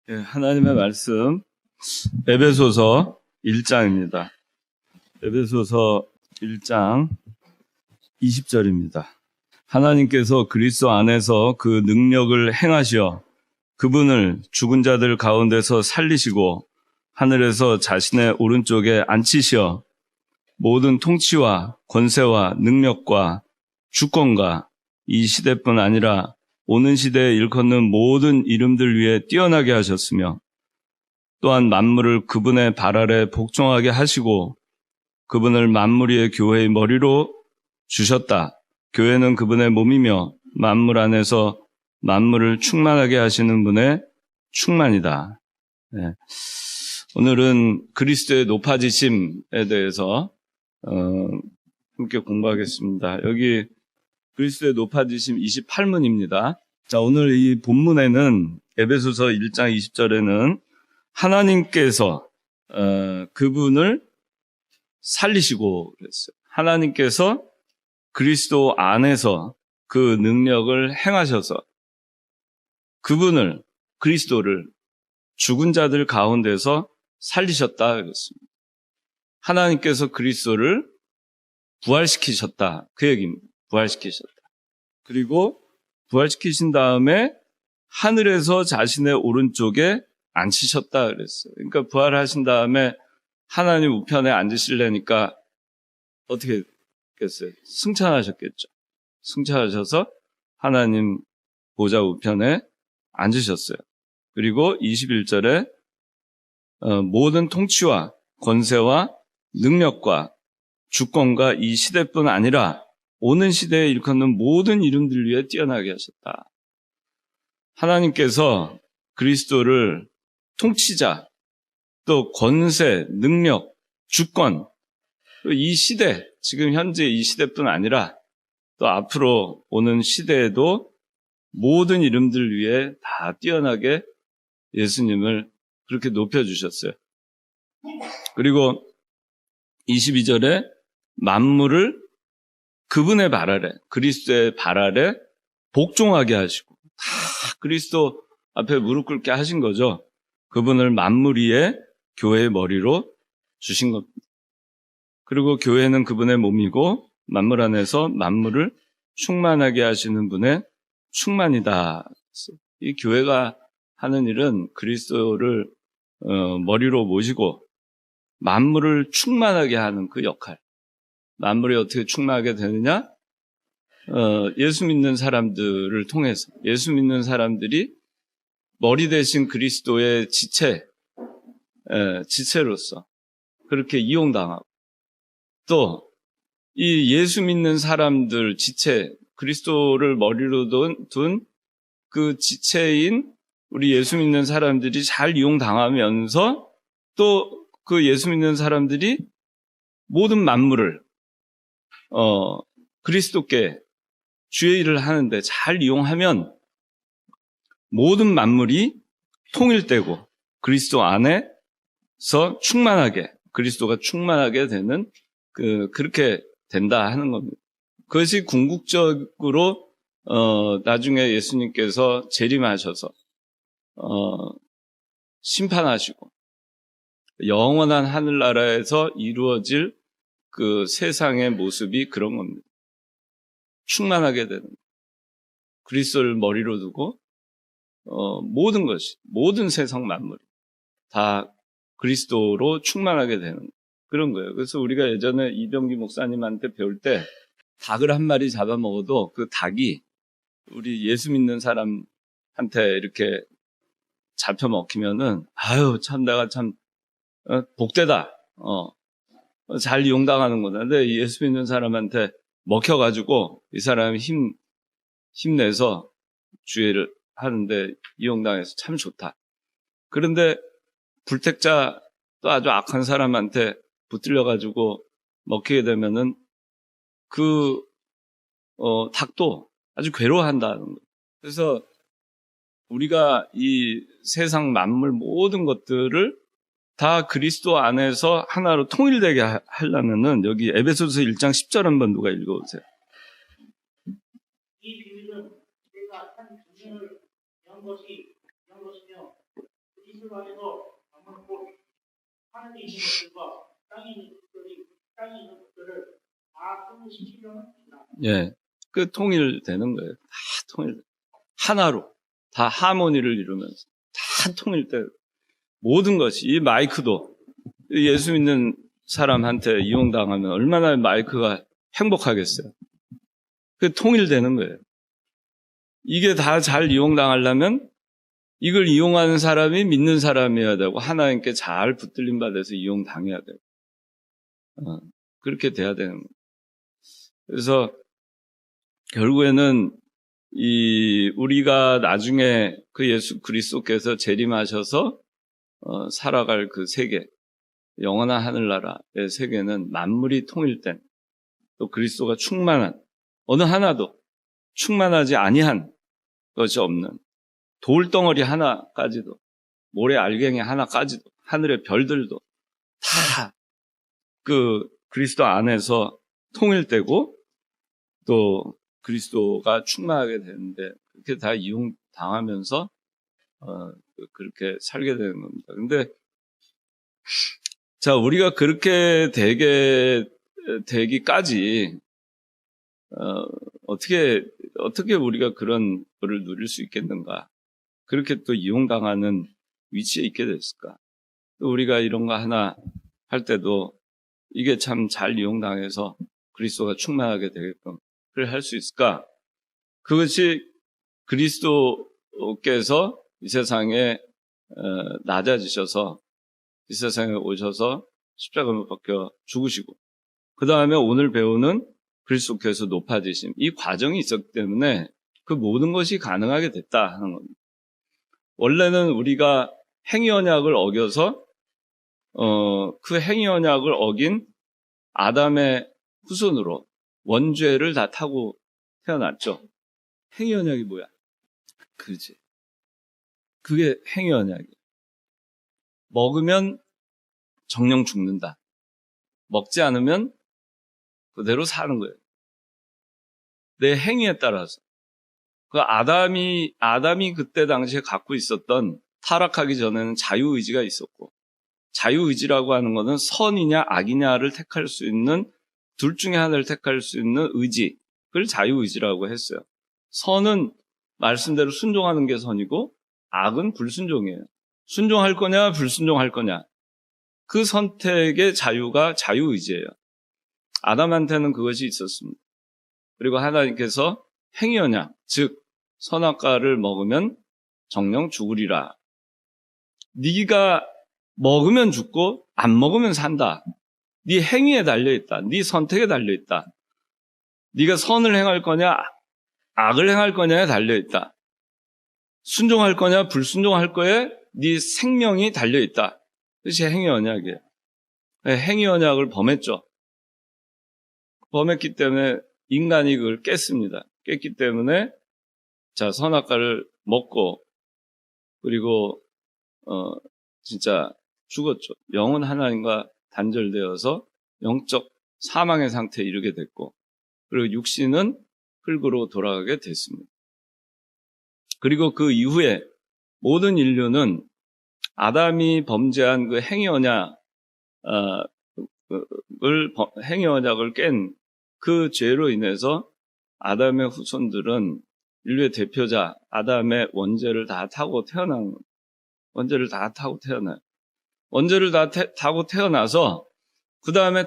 하나님의 말씀 에베소서 1장입니다. 에베소서 1장 20절입니다. 하나님께서 그리스도 안에서 그 능력을 행하시어 그분을 죽은 자들 가운데서 살리시고 하늘에서 자신의 오른쪽에 앉히시어 모든 통치와 권세와 능력과 주권과 이 시대뿐 아니라 오는 시대에 일컫는 모든 이름들 위에 뛰어나게 하셨으며 또한 만물을 그분의 발 아래 복종하게 하시고 그분을 만물 위의 교회의 머리로 주셨다. 교회는 그분의 몸이며 만물 안에서 만물을 충만하게 하시는 분의 충만이다. 네. 오늘은 그리스도의 높아지심에 대해서 함께 공부하겠습니다. 여기 그리스도의 높아지심 28문입니다. 자, 오늘 이 본문에는 에베소서 1장 20절에는 하나님께서 그분을 살리시고 그랬어요. 하나님께서 그리스도 안에서 그 능력을 행하셔서 그분을, 그리스도를 죽은 자들 가운데서 살리셨다 그랬습니다. 하나님께서 그리스도를 부활시키셨다. 그 얘기입니다. 부활시키셨다. 그리고 부활시키신 다음에 하늘에서 자신의 오른쪽에 앉히셨다 그랬어요. 그러니까 부활하신 다음에 하나님 우편에 앉으시려니까 어떻게 했겠어요? 승천하셨겠죠. 승천하셔서 하나님 보좌 우편에 앉으셨어요. 그리고 21절에 모든 통치와 권세와 능력과 주권과 이 시대뿐 아니라 오는 시대에 일컫는 모든 이름들 위에 뛰어나게 하셨다. 하나님께서 그리스도를 통치자, 또 권세, 능력, 주권, 또 이 시대, 지금 현재 이 시대뿐 아니라 또 앞으로 오는 시대에도 모든 이름들 위에 다 뛰어나게 예수님을 그렇게 높여주셨어요. 그리고 22절에 만물을 그분의 발 아래, 그리스도의 발 아래 복종하게 하시고 다 그리스도 앞에 무릎 꿇게 하신 거죠. 그분을 만물 위에 교회의 머리로 주신 겁니다. 그리고 교회는 그분의 몸이고 만물 안에서 만물을 충만하게 하시는 분의 충만이다. 이 교회가 하는 일은 그리스도를 머리로 모시고 만물을 충만하게 하는 그 역할. 만물이 어떻게 충만하게 되느냐? 예수 믿는 사람들을 통해서 예수 믿는 사람들이 머리 대신 그리스도의 지체로서 그렇게 이용당하고 또 이 예수 믿는 사람들 지체, 그리스도를 머리로 둔 그 지체인 우리 예수 믿는 사람들이 잘 이용당하면서 또 그 예수 믿는 사람들이 모든 만물을 그리스도께 주의 일을 하는데 잘 이용하면 모든 만물이 통일되고 그리스도 안에서 충만하게, 그리스도가 충만하게 되는 그렇게 된다 하는 겁니다. 그것이 궁극적으로 나중에 예수님께서 재림하셔서 심판하시고 영원한 하늘나라에서 이루어질 그 세상의 모습이 그런 겁니다. 충만하게 되는 그리스도를 머리로 두고 모든 것이, 모든 세상 만물이 다 그리스도로 충만하게 되는 그런 거예요. 그래서 우리가 예전에 이병기 목사님한테 배울 때 닭을 한 마리 잡아먹어도 그 닭이 우리 예수 믿는 사람한테 이렇게 잡혀 먹히면은 아유 참 내가 참 복되다. 잘 이용당하는구나. 근데 예수 믿는 사람한테 먹혀가지고 이 사람이 힘내서 주의를 하는데 이용당해서 참 좋다. 그런데 불택자 또 아주 악한 사람한테 붙들려가지고 먹히게 되면은 닭도 아주 괴로워한다는 거예요. 그래서 우리가 이 세상 만물 모든 것들을 다 그리스도 안에서 하나로 통일되게 하려면은 여기 에베소서 1장 10절 한번 누가 읽어보세요. 이 비밀은 내가 한 주님을 연 것이며 이슬 안에서 아무런 곧 하늘에 있는 것들과 땅에 있는 것들을 다 통일시키려는 이다. 예, 그 통일되는 거예요. 다 통일, 하나로 다 하모니를 이루면서 다 통일돼. 모든 것이 이 마이크도 예수 믿는 사람한테 이용당하면 얼마나 마이크가 행복하겠어요. 그 통일되는 거예요. 이게 다 잘 이용당하려면 이걸 이용하는 사람이 믿는 사람이어야 되고 하나님께 잘 붙들림 받아서 이용당해야 되고 그렇게 돼야 되는 거예요. 그래서 결국에는 우리가 나중에 그 예수 그리스도께서 재림하셔서 살아갈 그 세계, 영원한 하늘나라의 세계는 만물이 통일된, 또 그리스도가 충만한, 어느 하나도 충만하지 아니한 것이 없는 돌덩어리 하나까지도, 모래 알갱이 하나까지도, 하늘의 별들도 다 그 그리스도 안에서 통일되고 또 그리스도가 충만하게 되는데 그렇게 다 이용당하면서 그렇게 살게 되는 겁니다. 근데 자, 우리가 그렇게 되기까지 어떻게 우리가 그런 거를 누릴 수 있겠는가? 그렇게 또 이용당하는 위치에 있게 됐을까? 또 우리가 이런 거 하나 할 때도 이게 참 잘 이용당해서 그리스도가 충만하게 되게끔 그걸 할 수 있을까? 그것이 그리스도께서 이 세상에 낮아지셔서 이 세상에 오셔서 십자가에 박혀 죽으시고 그 다음에 오늘 배우는 그리스도께서 높아지심, 이 과정이 있었기 때문에 그 모든 것이 가능하게 됐다 하는 겁니다. 원래는 우리가 행위 언약을 어겨서 그 행위 언약을 어긴 아담의 후손으로 원죄를 다 타고 태어났죠. 행위 언약이 뭐야? 그지. 그게 행위 언약이에요. 먹으면 정령 죽는다. 먹지 않으면 그대로 사는 거예요. 내 행위에 따라서. 그 아담이 그때 당시에 갖고 있었던, 타락하기 전에는 자유의지가 있었고, 자유의지라고 하는 것은 선이냐 악이냐를 택할 수 있는, 둘 중에 하나를 택할 수 있는 의지, 그걸 자유의지라고 했어요. 선은 말씀대로 순종하는 게 선이고 악은 불순종이에요. 순종할 거냐 불순종할 거냐, 그 선택의 자유가 자유의지예요. 아담한테는 그것이 있었습니다. 그리고 하나님께서 행위 언약, 즉 선악과를 먹으면 정령 죽으리라. 네가 먹으면 죽고 안 먹으면 산다. 네 행위에 달려있다. 네 선택에 달려있다. 네가 선을 행할 거냐 악을 행할 거냐에 달려있다. 순종할 거냐 불순종할 거에 네 생명이 달려있다. 그것이 행위 언약이에요. 행위 언약을 범했죠. 범했기 때문에 인간이 그걸 깼습니다. 깼기 때문에 자, 선악과를 먹고 그리고 진짜 죽었죠. 영은 하나님과 단절되어서 영적 사망의 상태에 이르게 됐고, 그리고 육신은 흙으로 돌아가게 됐습니다. 그리고 그 이후에 모든 인류는 아담이 범죄한 그 행위 언약을 깬 그 죄로 인해서 아담의 후손들은 인류의 대표자 아담의 원죄를 다 타고 태어나요. 원죄를 다 타고 태어나서 그 다음에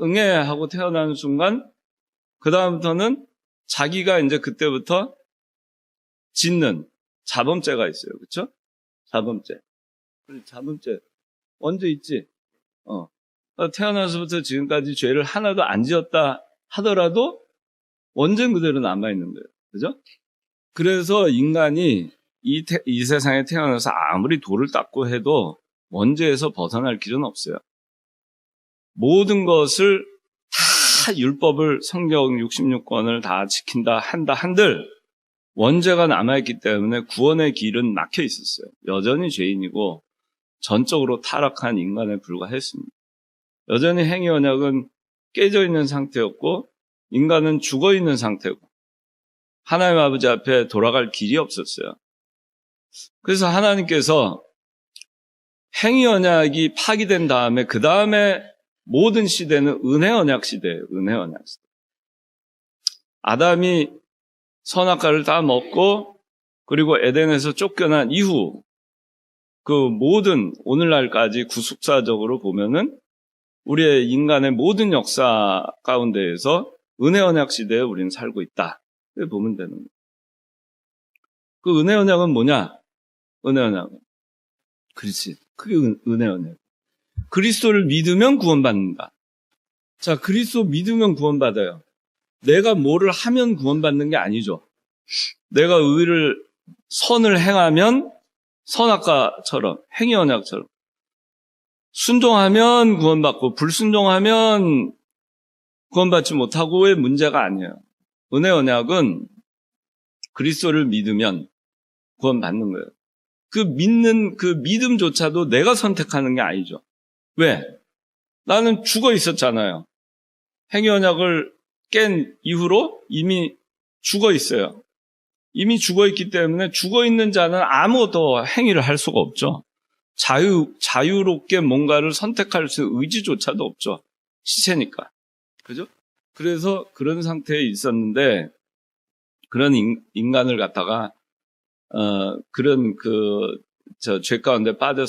응애하고 태어나는 순간 그 다음부터는 자기가 이제 그때부터 짓는 자범죄가 있어요. 그렇죠? 자범죄 언제 있지? 태어나서부터 지금까지 죄를 하나도 안 지었다 하더라도 원죄는 그대로 남아있는 거예요. 그죠? 그래서 인간이 이 세상에 태어나서 아무리 돌을 닦고 해도 원죄에서 벗어날 길은 없어요. 모든 것을 다 율법을, 성경 66권을 다 지킨다 한들 원죄가 남아있기 때문에 구원의 길은 막혀 있었어요. 여전히 죄인이고 전적으로 타락한 인간에 불과했습니다. 여전히 행위 언약은 깨져 있는 상태였고 인간은 죽어 있는 상태고 하나님 아버지 앞에 돌아갈 길이 없었어요. 그래서 하나님께서 행위 언약이 파기된 다음에 그 다음에 모든 시대는 은혜 언약 시대예요. 은혜 언약 시대. 아담이 선악과를 다 먹고 그리고 에덴에서 쫓겨난 이후 그 모든 오늘날까지 구속사적으로 보면은 우리의 인간의 모든 역사 가운데에서 은혜 언약 시대에 우리는 살고 있다. 이렇게 보면 되는 거예요. 그 은혜 언약은 뭐냐? 은혜 언약은. 그렇지. 그게 은혜 언약. 그리스도를 믿으면 구원받는다. 자, 그리스도 믿으면 구원받아요. 내가 뭐를 하면 구원받는 게 아니죠. 내가 선을 행하면 선악과처럼, 행위 언약처럼. 순종하면 구원받고, 불순종하면 구원받지 못하고의 문제가 아니에요. 은혜 언약은 그리스도를 믿으면 구원받는 거예요. 그 믿음조차도 내가 선택하는 게 아니죠. 왜? 나는 죽어 있었잖아요. 행위 언약을 깬 이후로 이미 죽어 있어요. 이미 죽어 있기 때문에 죽어 있는 자는 아무것도 행위를 할 수가 없죠. 자유롭게 뭔가를 선택할 수 있는 의지조차도 없죠. 시체니까. 그죠? 그래서 그런 상태에 있었는데, 그런 인간을 갖다가, 그런 죄 가운데 빠져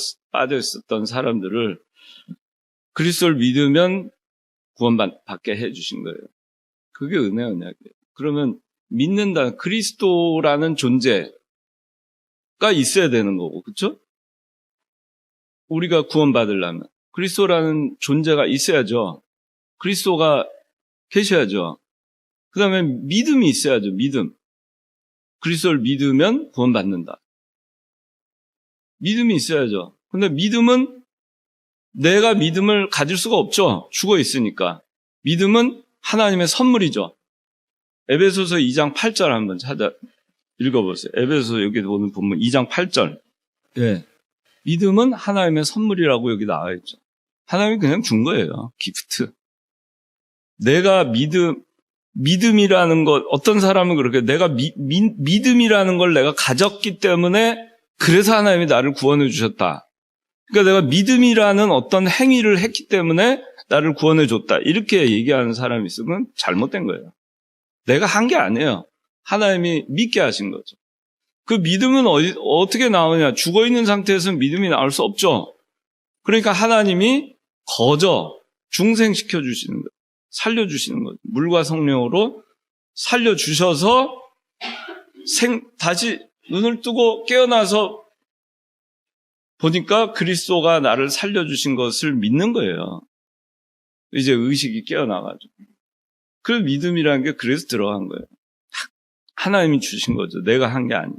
있었던 사람들을 그리스도를 믿으면 구원받게 해주신 거예요. 그게 은혜 언약이에요. 그러면 믿는다, 그리스도라는 존재가 있어야 되는 거고, 그렇죠? 우리가 구원받으려면 그리스도라는 존재가 있어야죠. 그리스도가 계셔야죠. 그 다음에 믿음이 있어야죠. 믿음. 그리스도를 믿으면 구원받는다. 믿음이 있어야죠. 근데 믿음은 내가 믿음을 가질 수가 없죠. 죽어 있으니까. 믿음은 하나님의 선물이죠. 에베소서 2장 8절 한번 읽어보세요. 에베소서 여기 보는 본문 2장 8절. 예. 믿음은 하나님의 선물이라고 여기 나와 있죠. 하나님이 그냥 준 거예요. 기프트. 내가 믿음이라는 것, 어떤 사람은 그렇게 내가 믿음이라는 걸 내가 가졌기 때문에 그래서 하나님이 나를 구원해 주셨다. 그러니까 내가 믿음이라는 어떤 행위를 했기 때문에 나를 구원해 줬다. 이렇게 얘기하는 사람이 있으면 잘못된 거예요. 내가 한 게 아니에요. 하나님이 믿게 하신 거죠. 그 믿음은 어떻게 나오냐? 죽어 있는 상태에서는 믿음이 나올 수 없죠. 그러니까 하나님이 중생시켜 주시는 거예요. 살려주시는 거죠. 물과 성령으로 살려주셔서 다시 눈을 뜨고 깨어나서 보니까 그리스도가 나를 살려주신 것을 믿는 거예요. 이제 의식이 깨어나가지고. 그 믿음이라는 게 그래서 들어간 거예요. 하나님이 주신 거죠. 내가 한 게 아니에요.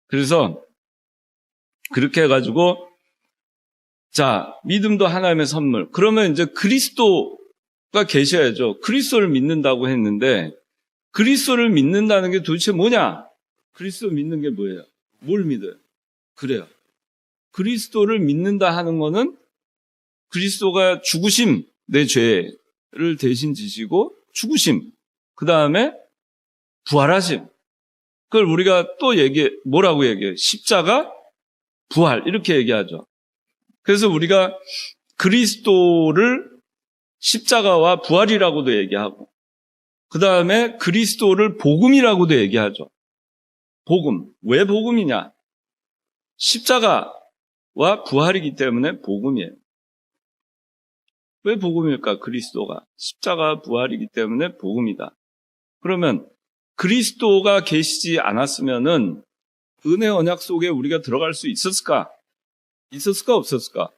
그래서 그렇게 해가지고 자, 믿음도 하나님의 선물. 그러면 이제 그리스도가 계셔야죠. 그리스도를 믿는다고 했는데 그리스도를 믿는다는 게 도대체 뭐냐? 그리스도 믿는 게 뭐예요? 뭘 믿어요? 그래요. 그리스도를 믿는다 하는 거는 그리스도가 죽으심, 내 죄를 대신 지시고 죽으심, 그 다음에 부활하심. 그걸 우리가 또 뭐라고 얘기해요? 십자가, 부활, 이렇게 얘기하죠. 그래서 우리가 그리스도를 십자가와 부활이라고도 얘기하고, 그 다음에 그리스도를 복음이라고도 얘기하죠. 복음. 왜 복음이냐? 십자가와 부활이기 때문에 복음이에요. 왜 복음일까? 그리스도가. 십자가 부활이기 때문에 복음이다. 그러면 그리스도가 계시지 않았으면은 은혜 언약 속에 우리가 들어갈 수 있었을까? 있었을까? 없었을까?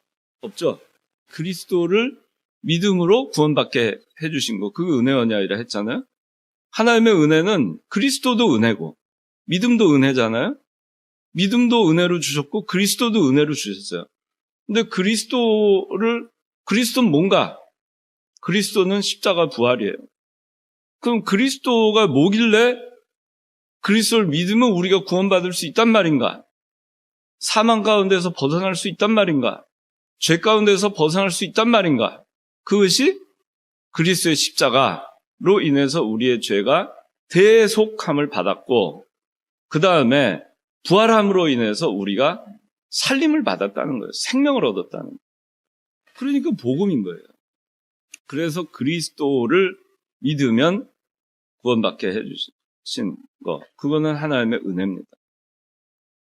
없죠. 그리스도를 믿음으로 구원받게 해주신 거. 그게 은혜 언약이라 했잖아요. 하나님의 은혜는 그리스도도 은혜고 믿음도 은혜잖아요. 믿음도 은혜로 주셨고 그리스도도 은혜로 주셨어요. 근데 그리스도는 뭔가? 그리스도는 십자가 부활이에요. 그럼 그리스도가 뭐길래 그리스도를 믿으면 우리가 구원받을 수 있단 말인가? 사망 가운데서 벗어날 수 있단 말인가? 죄 가운데서 벗어날 수 있단 말인가? 그것이 그리스도의 십자가로 인해서 우리의 죄가 대속함을 받았고 그 다음에 부활함으로 인해서 우리가 살림을 받았다는 거예요. 생명을 얻었다는 거예요. 그러니까 복음인 거예요. 그래서 그리스도를 믿으면 구원받게 해주신 거, 그거는 하나님의 은혜입니다.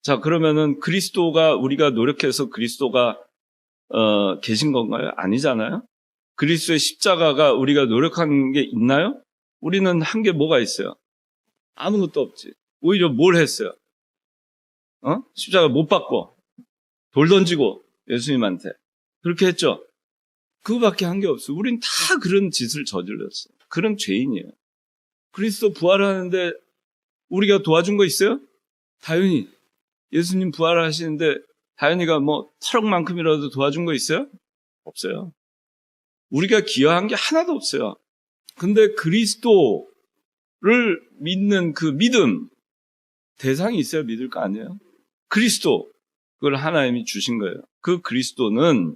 자, 그러면은 그리스도가, 우리가 노력해서 그리스도가 계신 건가요? 아니잖아요. 그리스도의 십자가가 우리가 노력한 게 있나요? 우리는 한 게 뭐가 있어요? 아무것도 없지. 오히려 뭘 했어요? 십자가 못 받고 돌 던지고 예수님한테 그렇게 했죠. 그거밖에 한 게 없어요. 우린 다 그런 짓을 저질렀어요. 그런 죄인이에요. 그리스도 부활하는데 우리가 도와준 거 있어요? 다현이, 예수님 부활하시는데 다현이가 뭐 터럭만큼이라도 도와준 거 있어요? 없어요. 우리가 기여한 게 하나도 없어요. 근데 그리스도를 믿는 그 믿음, 대상이 있어야 믿을 거 아니에요? 그리스도, 그걸 하나님이 주신 거예요. 그 그리스도는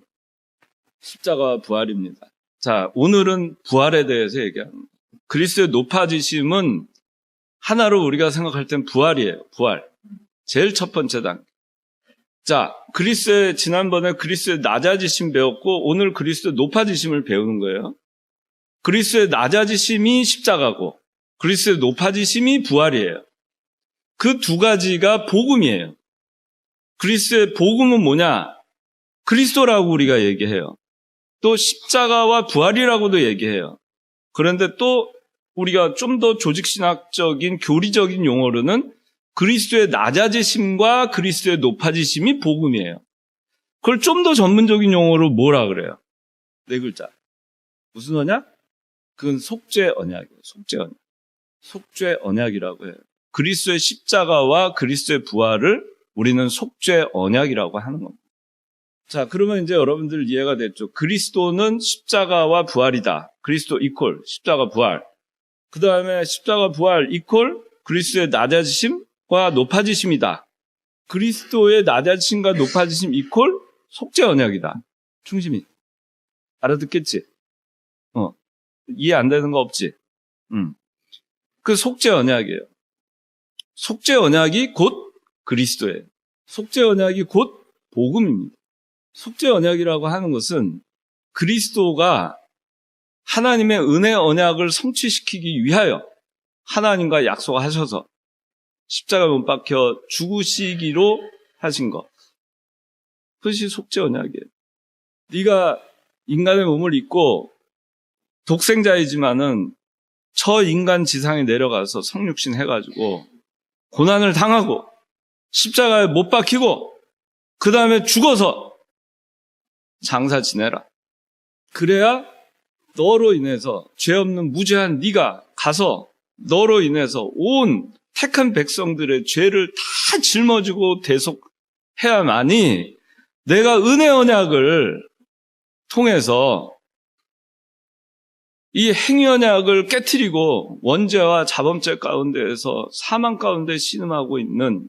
십자가와 부활입니다. 자, 오늘은 부활에 대해서 얘기합니다. 그리스도의 높아지심은 하나로 우리가 생각할 땐 부활이에요. 부활. 제일 첫 번째 단계. 자, 지난번에 그리스도의 낮아지심 배웠고 오늘 그리스도의 높아지심을 배우는 거예요. 그리스도의 낮아지심이 십자가고 그리스도의 높아지심이 부활이에요. 그 두 가지가 복음이에요. 그리스도의 복음은 뭐냐? 그리스도라고 우리가 얘기해요. 또 십자가와 부활이라고도 얘기해요. 그런데 또 우리가 좀 더 조직신학적인 교리적인 용어로는 그리스도의 낮아지심과 그리스도의 높아지심이 복음이에요. 그걸 좀 더 전문적인 용어로 뭐라 그래요? 네 글자. 무슨 언약? 그건 속죄 언약이에요. 속죄 언약. 속죄 언약이라고 해요. 그리스도의 십자가와 그리스도의 부활을 우리는 속죄 언약이라고 하는 겁니다. 자, 그러면 이제 여러분들 이해가 됐죠. 그리스도는 십자가와 부활이다. 그리스도 이퀄 십자가 부활. 그 다음에 십자가 부활 이퀄 그리스도의 낮아지심과 높아지심이다. 그리스도의 낮아지심과 높아지심 이퀄 속죄 언약이다. 충심이. 알아듣겠지? 이해 안 되는 거 없지? 그 속죄 언약이에요. 속죄 언약이 곧 그리스도예요. 속죄 언약이 곧 복음입니다. 속죄 언약이라고 하는 것은 그리스도가 하나님의 은혜 언약을 성취시키기 위하여 하나님과 약속하셔서 십자가 못 박혀 죽으시기로 하신 것. 그것이 속죄 언약이에요. 네가 인간의 몸을 입고 독생자이지만은 저 인간 지상에 내려가서 성육신 해가지고 고난을 당하고 십자가에 못 박히고 그 다음에 죽어서 장사 지내라. 그래야 너로 인해서 죄 없는 무죄한 네가 가서 너로 인해서 온 택한 백성들의 죄를 다 짊어지고 대속해야만이 내가 은혜 언약을 통해서 이 행위 언약을 깨트리고 원죄와 자범죄 가운데에서 사망 가운데 신음하고 있는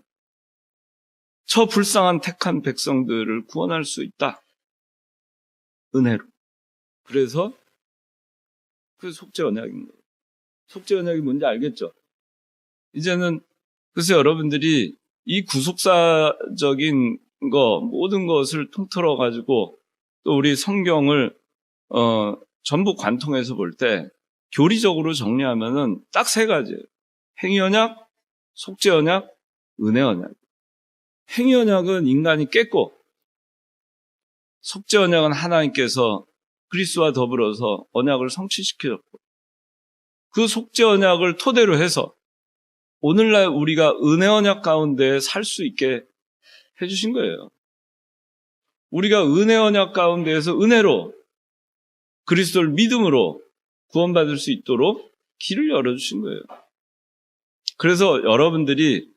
저 불쌍한 택한 백성들을 구원할 수 있다. 은혜로. 그래서 그 속죄 언약인 거예요. 속죄 언약이 뭔지 알겠죠? 이제는 그래서 여러분들이 이 구속사적인 거 모든 것을 통틀어 가지고 또 우리 성경을 전부 관통해서 볼 때 교리적으로 정리하면은 딱 세 가지예요. 행위 언약, 속죄 언약, 은혜 언약. 행위 언약은 인간이 깼고 속죄 언약은 하나님께서 그리스도와 더불어서 언약을 성취시켰고 그 속죄 언약을 토대로 해서 오늘날 우리가 은혜 언약 가운데 살 수 있게 해주신 거예요. 우리가 은혜 언약 가운데에서 은혜로 그리스도를 믿음으로 구원받을 수 있도록 길을 열어주신 거예요. 그래서 여러분들이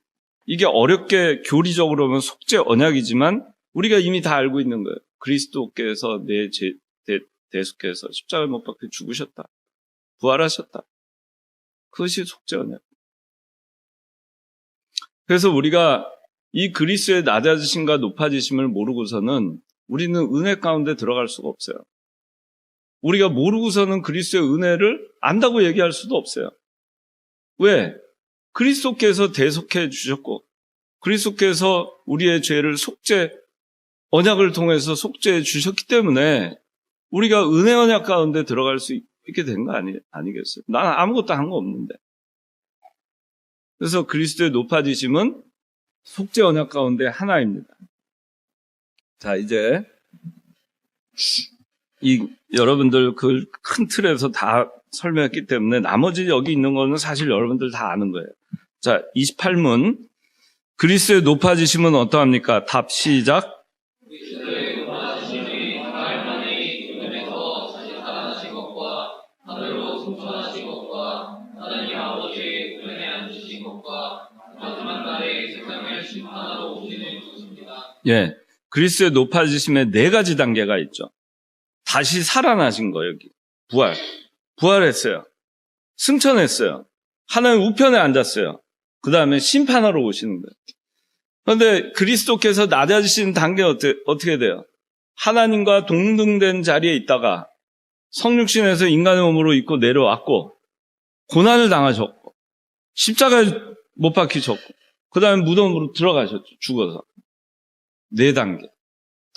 이게 어렵게 교리적으로 보면 속죄 언약이지만 우리가 이미 다 알고 있는 거예요. 그리스도께서 내 죄 대속해서 십자가에 못 박혀 죽으셨다. 부활하셨다. 그것이 속죄 언약. 그래서 우리가 이 그리스도의 낮아지심과 높아지심을 모르고서는 우리는 은혜 가운데 들어갈 수가 없어요. 우리가 모르고서는 그리스도의 은혜를 안다고 얘기할 수도 없어요. 왜? 그리스도께서 대속해 주셨고 그리스도께서 우리의 죄를 속죄 언약을 통해서 속죄해 주셨기 때문에 우리가 은혜 언약 가운데 들어갈 수 있게 된 거 아니겠어요? 난 아무것도 한 거 없는데. 그래서 그리스도의 높아지심은 속죄 언약 가운데 하나입니다. 자, 이제 여러분들 그 큰 틀에서 다 설명했기 때문에 나머지 여기 있는 거는 사실 여러분들 다 아는 거예요. 자, 28문. 그리스도의 높아지심은 어떠합니까? 답 시작. 예, 그리스도의 높아지심에 4가지 단계가 있죠. 다시 살아나신 거, 여기. 부활했어요. 승천했어요. 하나님 우편에 앉았어요. 그 다음에 심판하러 오시는 거예요. 그런데 그리스도께서 낮아지시는 단계는 어떻게 돼요? 하나님과 동등된 자리에 있다가 성육신에서 인간의 몸으로 입고 내려왔고, 고난을 당하셨고, 십자가에 못 박히셨고, 그 다음에 무덤으로 들어가셨죠. 죽어서. 4단계.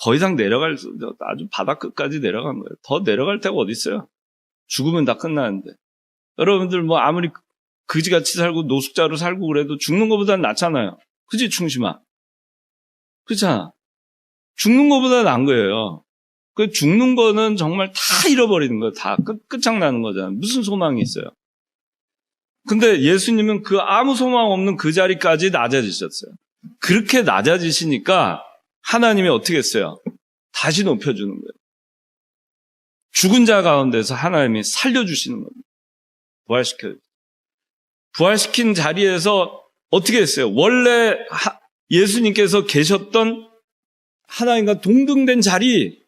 더 이상 내려갈 수, 아주 바닥 끝까지 내려간 거예요. 더 내려갈 데가 어디 있어요? 죽으면 다 끝나는데. 여러분들 뭐 아무리 그지같이 살고 노숙자로 살고 그래도 죽는 것보다는 낫잖아요. 그지, 충심아? 그렇잖아. 죽는 것보다 나은 거예요. 그 죽는 거는 정말 다 잃어버리는 거예요. 다 끝장나는 거잖아요. 무슨 소망이 있어요? 근데 예수님은 그 아무 소망 없는 그 자리까지 낮아지셨어요. 그렇게 낮아지시니까 하나님이 어떻게 했어요? 다시 높여주는 거예요. 죽은 자 가운데서 하나님이 살려주시는 겁니다. 부활시킨 자리에서 어떻게 했어요? 원래 예수님께서 계셨던 하나님과 동등된 자리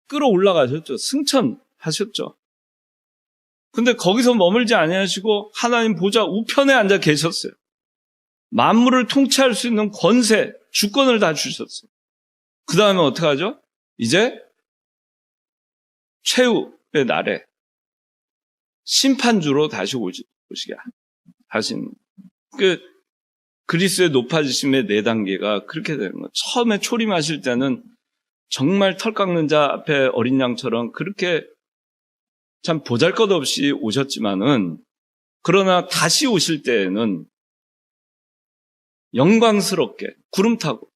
끌어올라가셨죠. 승천하셨죠. 근데 거기서 머물지 아니하시고 하나님 보좌 우편에 앉아 계셨어요. 만물을 통치할 수 있는 권세, 주권을 다 주셨어요. 그 다음에 어떻게 하죠? 이제 최후의 날에 심판주로 다시 오시게 하시는 그리스도의 높아지심의 4단계가 그렇게 되는 거예요. 처음에 초림하실 때는 정말 털 깎는 자 앞에 어린 양처럼 그렇게 참 보잘것없이 오셨지만은, 그러나 다시 오실 때에는 영광스럽게 구름 타고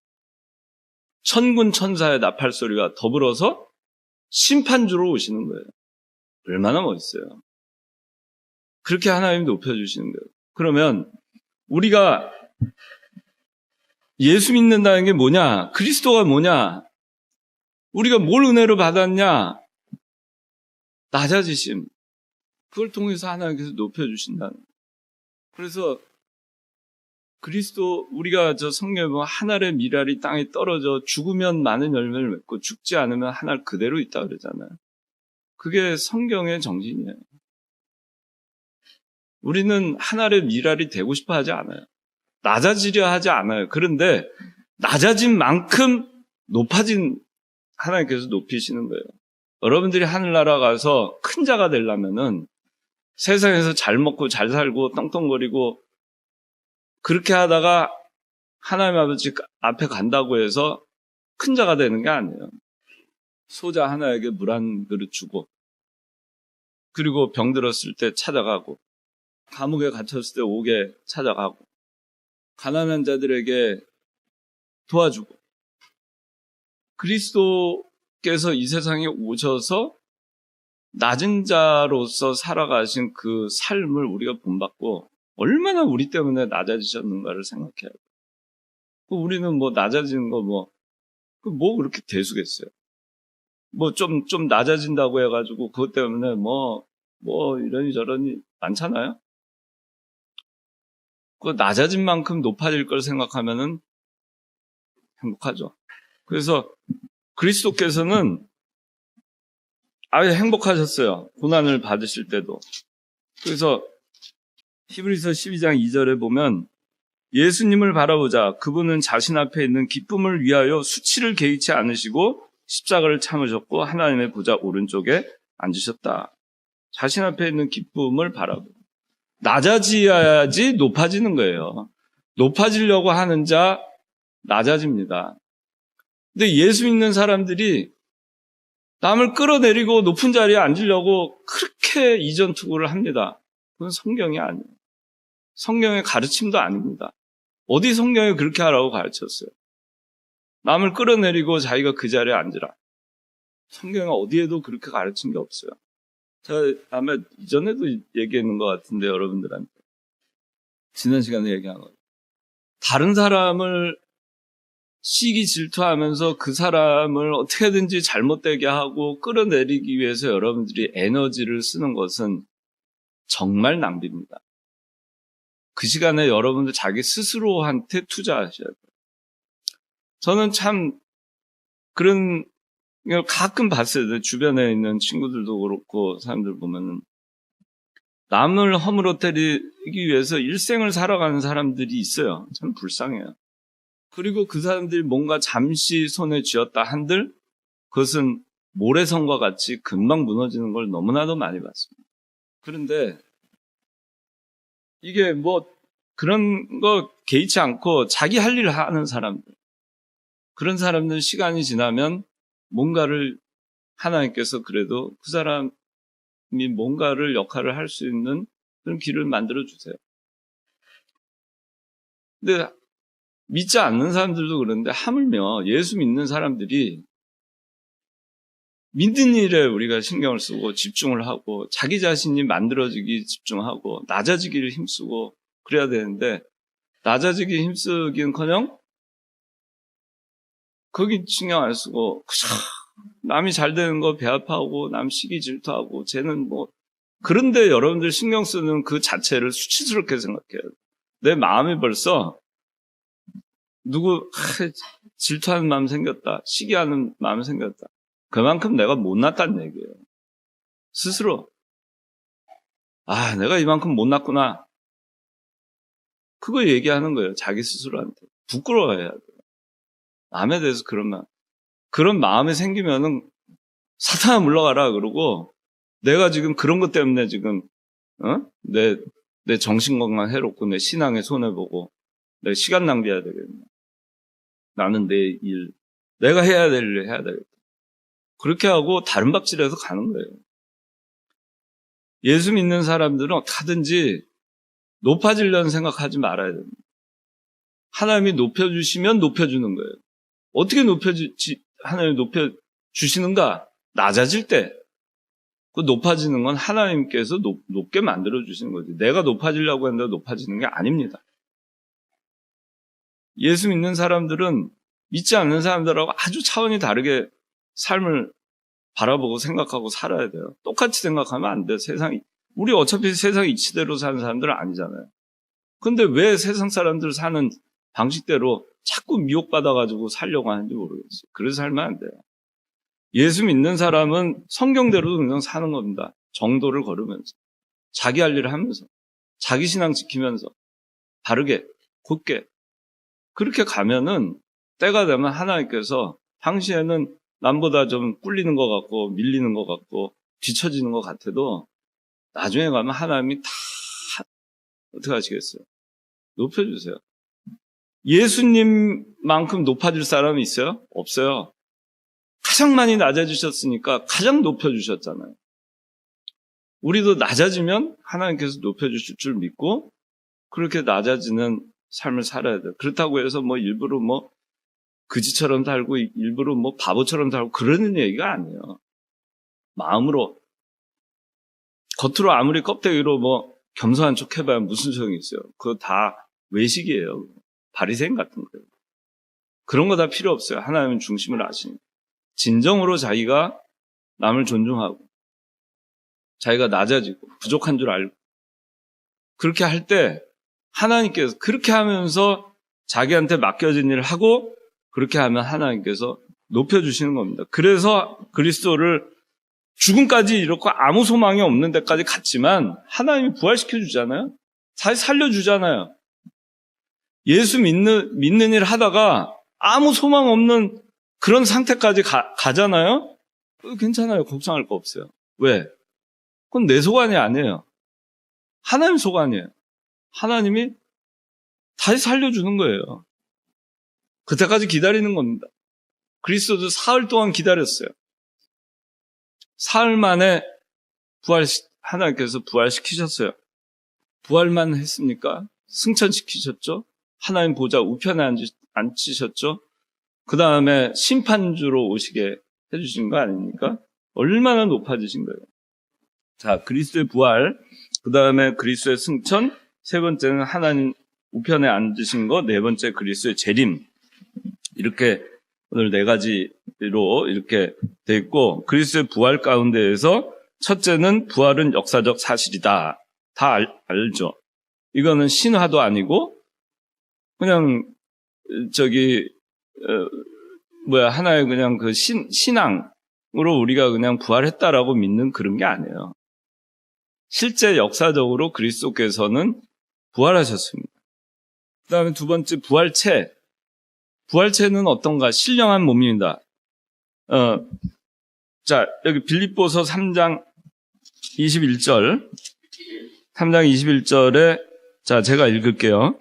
천군 천사의 나팔 소리가 더불어서 심판주로 오시는 거예요. 얼마나 멋있어요. 그렇게 하나님이 높여주시는 거예요. 그러면 우리가 예수 믿는다는 게 뭐냐? 그리스도가 뭐냐? 우리가 뭘 은혜로 받았냐? 낮아지심. 그걸 통해서 하나님께서 높여주신다는 거예요. 그래서 그리스도, 우리가 저 성경에 보면 한 알의 밀알이 땅에 떨어져 죽으면 많은 열매를 맺고 죽지 않으면 한 알 그대로 있다 그러잖아요. 그게 성경의 정신이에요. 우리는 한 알의 밀알이 되고 싶어 하지 않아요. 낮아지려 하지 않아요. 그런데 낮아진 만큼 높아진 하나님께서 높이시는 거예요. 여러분들이 하늘나라 가서 큰 자가 되려면은 세상에서 잘 먹고 잘 살고 떵떵거리고 그렇게 하다가 하나님 아버지 앞에 간다고 해서 큰 자가 되는 게 아니에요. 소자 하나에게 물 한 그릇 주고, 그리고 병들었을 때 찾아가고, 감옥에 갇혔을 때 옥에 찾아가고, 가난한 자들에게 도와주고, 그리스도께서 이 세상에 오셔서 낮은 자로서 살아가신 그 삶을 우리가 본받고 얼마나 우리 때문에 낮아지셨는가를 생각해야 돼요. 우리는 뭐 낮아지는 거 뭐 그렇게 대수겠어요. 뭐 좀 낮아진다고 해가지고 그것 때문에 뭐 이러니 저러니 많잖아요. 그 낮아진 만큼 높아질 걸 생각하면은 행복하죠. 그래서 그리스도께서는 아예 행복하셨어요. 고난을 받으실 때도. 그래서 히브리서 12장 2절에 보면 예수님을 바라보자. 그분은 자신 앞에 있는 기쁨을 위하여 수치를 개의치 않으시고 십자가를 참으셨고 하나님의 보좌 오른쪽에 앉으셨다. 자신 앞에 있는 기쁨을 바라보고. 낮아져야지 높아지는 거예요. 높아지려고 하는 자 낮아집니다. 근데 예수 믿는 사람들이 남을 끌어내리고 높은 자리에 앉으려고 그렇게 이전투구를 합니다. 그건 성경이 아니에요. 성경의 가르침도 아닙니다. 어디 성경에 그렇게 하라고 가르쳤어요? 남을 끌어내리고 자기가 그 자리에 앉으라. 성경에 어디에도 그렇게 가르친 게 없어요. 제가 아마 이전에도 얘기했는 것 같은데 여러분들한테. 지난 시간에 얘기한 거. 다른 사람을 시기 질투하면서 그 사람을 어떻게든지 잘못되게 하고 끌어내리기 위해서 여러분들이 에너지를 쓰는 것은 정말 낭비입니다. 그 시간에 여러분들 자기 스스로한테 투자하셔야 돼요. 저는 참 그런 걸 가끔 봤어요. 주변에 있는 친구들도 그렇고 사람들 보면은 남을 허물어뜨리기 위해서 일생을 살아가는 사람들이 있어요. 참 불쌍해요. 그리고 그 사람들이 뭔가 잠시 손에 쥐었다 한들 그것은 모래성과 같이 금방 무너지는 걸 너무나도 많이 봤습니다. 그런데 이게 뭐 그런 거 개의치 않고 자기 할 일을 하는 사람들, 그런 사람들은 시간이 지나면 뭔가를 하나님께서 그래도 그 사람이 뭔가를 역할을 할 수 있는 그런 길을 만들어 주세요. 근데 믿지 않는 사람들도 그런데 하물며 예수 믿는 사람들이 믿는 일에 우리가 신경을 쓰고 집중을 하고 자기 자신이 만들어지기 집중하고 낮아지기를 힘쓰고 그래야 되는데 낮아지기 힘쓰기는커녕 거기 신경 안 쓰고 그저 남이 잘 되는 거 배 아파하고 남 시기 질투하고 쟤는 뭐 그런데 여러분들 신경 쓰는 그 자체를 수치스럽게 생각해요. 내 마음이 벌써 누구 질투하는 마음 생겼다. 시기하는 마음 생겼다. 그만큼 내가 못났다는 얘기예요. 스스로. 내가 이만큼 못났구나. 그거 얘기하는 거예요. 자기 스스로한테. 부끄러워해야 돼요. 남에 대해서 그런 마음이 생기면은 사탄아 물러가라 그러고 내가 지금 그런 것 때문에 지금 내 정신건강 해롭고 내 신앙에 손해보고 내 시간 낭비해야 되겠네. 나는 내 일, 내가 해야 될 일을 해야 되겠다. 그렇게 하고 다른 밥집에서 가는 거예요. 예수 믿는 사람들은 어떻게든지 높아지려는 생각하지 말아야 됩니다. 하나님이 높여주시면 높여주는 거예요. 어떻게 하나님이 높여주시는가? 낮아질 때. 그 높아지는 건 하나님께서 높게 만들어주시는 거지. 내가 높아지려고 했는데 높아지는 게 아닙니다. 예수 믿는 사람들은 믿지 않는 사람들하고 아주 차원이 다르게 삶을 바라보고 생각하고 살아야 돼요. 똑같이 생각하면 안 돼요. 우리 어차피 세상 이치대로 사는 사람들은 아니잖아요. 근데 왜 세상 사람들 사는 방식대로 자꾸 미혹받아가지고 살려고 하는지 모르겠어요. 그래서 살면 안 돼요. 예수 믿는 사람은 성경대로 그냥 사는 겁니다. 정도를 걸으면서. 자기 할 일을 하면서. 자기 신앙 지키면서. 바르게, 곧게. 그렇게 가면은 때가 되면 하나님께서 당시에는 남보다 좀 꿀리는 것 같고 밀리는 것 같고 뒤처지는 것 같아도 나중에 가면 하나님이 다 어떻게 하시겠어요? 높여주세요. 예수님만큼 높아질 사람이 있어요? 없어요. 가장 많이 낮아지셨으니까 가장 높여주셨잖아요. 우리도 낮아지면 하나님께서 높여주실 줄 믿고 그렇게 낮아지는 삶을 살아야 돼요. 그렇다고 해서 일부러 그지처럼 살고 일부러 바보처럼 살고 그러는 얘기가 아니에요. 마음으로 겉으로 아무리 껍데기로 겸손한 척 해봐야 무슨 소용이 있어요. 그거 다 외식이에요. 바리새인 같은 거예요. 그런 거 다 필요 없어요. 하나님은 중심을 아시니까. 진정으로 자기가 남을 존중하고 자기가 낮아지고 부족한 줄 알고 그렇게 할 때 하나님께서 그렇게 하면서 자기한테 맡겨진 일을 하고 그렇게 하면 하나님께서 높여주시는 겁니다. 그래서 그리스도를 죽음까지 이렇게 아무 소망이 없는 데까지 갔지만 하나님이 부활시켜 주잖아요. 다시 살려주잖아요. 예수 믿는 일 하다가 아무 소망 없는 그런 상태까지 가잖아요. 괜찮아요. 걱정할 거 없어요. 왜? 그건 내 소관이 아니에요. 하나님 소관이에요. 하나님이 다시 살려주는 거예요. 그때까지 기다리는 겁니다. 그리스도도 사흘 동안 기다렸어요. 사흘 만에 하나님께서 부활시키셨어요. 부활만 했습니까? 승천시키셨죠? 하나님 보좌 우편에 앉히셨죠? 그 다음에 심판주로 오시게 해주신 거 아닙니까? 얼마나 높아지신 거예요. 자, 그리스도의 부활, 그 다음에 그리스도의 승천, 세 번째는 하나님 우편에 앉으신 거, 네 번째 그리스도의 재림. 이렇게 오늘 네 가지로 이렇게 돼 있고, 그리스도의 부활 가운데에서 첫째는 부활은 역사적 사실이다. 다 알죠. 이거는 신화도 아니고 그냥 하나의 그냥 그 신앙으로 우리가 그냥 부활했다라고 믿는 그런 게 아니에요. 실제 역사적으로 그리스도께서는 부활하셨습니다. 그 다음에 두 번째 부활체. 부활체는 어떤가? 신령한 몸입니다. 자, 여기 빌립보서 3장 21절. 3장 21절에 자, 제가 읽을게요.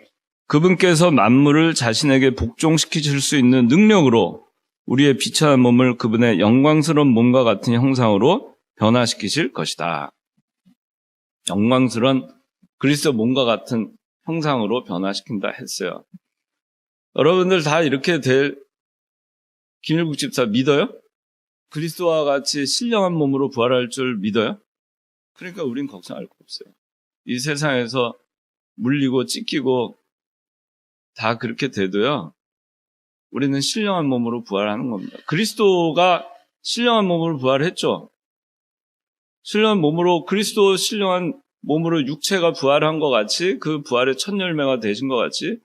그분께서 만물을 자신에게 복종시키실 수 있는 능력으로 우리의 비천한 몸을 그분의 영광스러운 몸과 같은 형상으로 변화시키실 것이다. 영광스러운 그리스도 몸과 같은 형상으로 변화시킨다 했어요. 여러분들 다 이렇게 될 김일국 집사 믿어요? 그리스도와 같이 신령한 몸으로 부활할 줄 믿어요? 그러니까 우린 걱정할 거 없어요. 이 세상에서 물리고 찢기고 다 그렇게 돼도요, 우리는 신령한 몸으로 부활하는 겁니다. 그리스도가 신령한 몸으로 부활했죠. 신령한 몸으로, 그리스도 신령한 몸으로 육체가 부활한 것 같이, 그 부활의 첫 열매가 되신 것 같이,